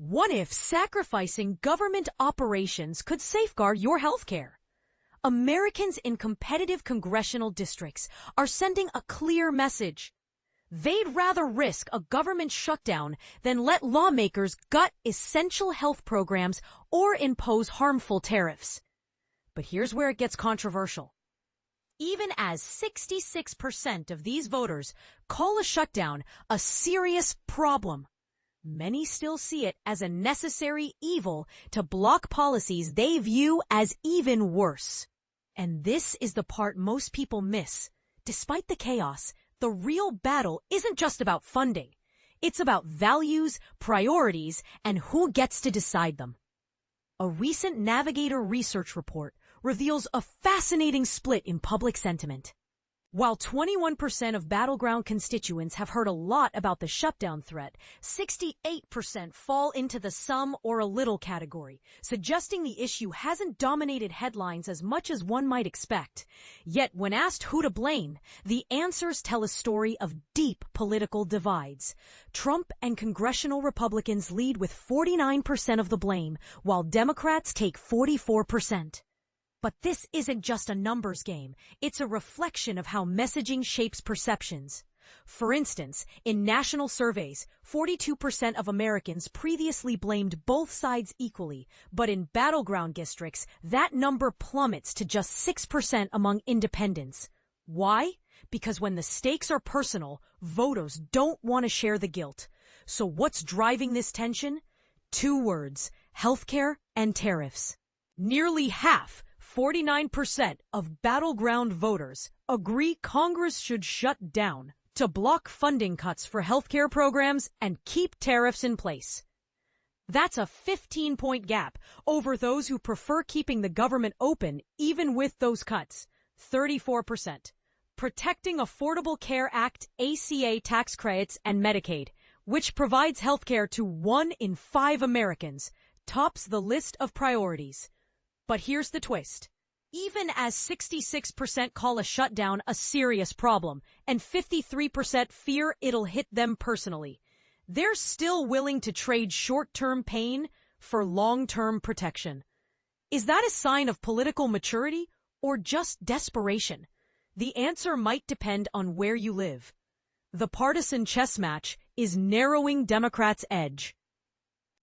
What if sacrificing government operations could safeguard your healthcare? Americans in competitive congressional districts are sending a clear message. They'd rather risk a government shutdown than let lawmakers gut essential health programs or impose harmful tariffs. But here's where it gets controversial. Even as 66% of these voters call a shutdown a serious problem, many still see it as a necessary evil to block policies they view as even worse. And this is the part most people miss. Despite the chaos, the real battle isn't just about funding. It's about values, priorities, and who gets to decide them. A recent Navigator research report reveals a fascinating split in public sentiment. While 21% of Battleground constituents have heard a lot about the shutdown threat, 68% fall into the some or a little category, suggesting the issue hasn't dominated headlines as much as one might expect. Yet when asked who to blame, the answers tell a story of deep political divides. Trump and congressional Republicans lead with 49% of the blame, while Democrats take 44%. But this isn't just a numbers game. It's a reflection of how messaging shapes perceptions. For instance, in national surveys, 42% of Americans previously blamed both sides equally, but in battleground districts, that number plummets to just 6% among independents. Why? Because when the stakes are personal, voters don't want to share the guilt. So what's driving this tension? Two words: healthcare and tariffs. Nearly half, 49% of battleground voters agree Congress should shut down to block funding cuts for healthcare programs and keep tariffs in place. That's a 15-point gap over those who prefer keeping the government open even with those cuts, 34%. Protecting Affordable Care Act, ACA tax credits, and Medicaid, which provides healthcare to 1 in 5 Americans, tops the list of priorities. But here's the twist. Even as 66% call a shutdown a serious problem and 53% fear it'll hit them personally, they're still willing to trade short-term pain for long-term protection. Is that a sign of political maturity or just desperation? The answer might depend on where you live. The partisan chess match is narrowing Democrats' edge.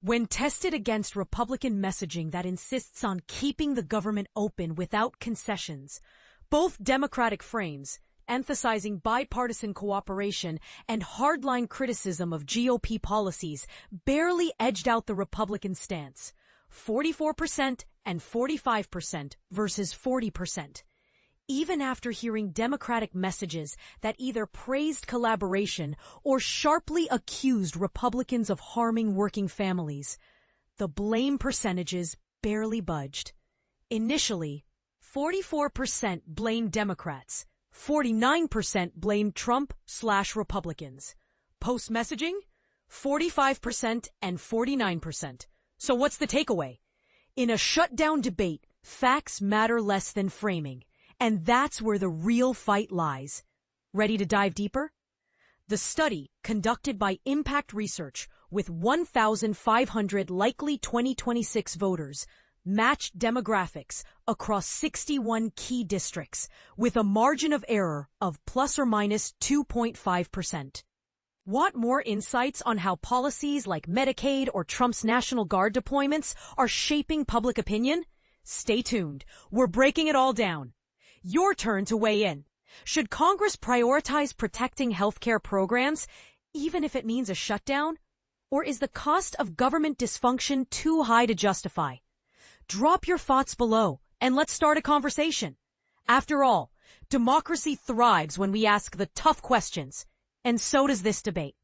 When tested against Republican messaging that insists on keeping the government open without concessions, both Democratic frames, emphasizing bipartisan cooperation and hardline criticism of GOP policies, barely edged out the Republican stance, 44% and 45% versus 40%. Even after hearing Democratic messages that either praised collaboration or sharply accused Republicans of harming working families, the blame percentages barely budged. Initially, 44% blamed Democrats, 49% blamed Trump/Republicans. Post-messaging, 45% and 49%. So what's the takeaway? In a shutdown debate, facts matter less than framing. And that's where the real fight lies. Ready to dive deeper? The study, conducted by Impact Research with 1,500 likely 2026 voters, matched demographics across 61 key districts with a margin of error of plus or minus 2.5%. Want more insights on how policies like Medicaid or Trump's National Guard deployments are shaping public opinion? Stay tuned. We're breaking it all down. Your turn to weigh in. Should Congress prioritize protecting healthcare programs, even if it means a shutdown? Or is the cost of government dysfunction too high to justify? Drop your thoughts below, and let's start a conversation. After all, democracy thrives when we ask the tough questions, and so does this debate.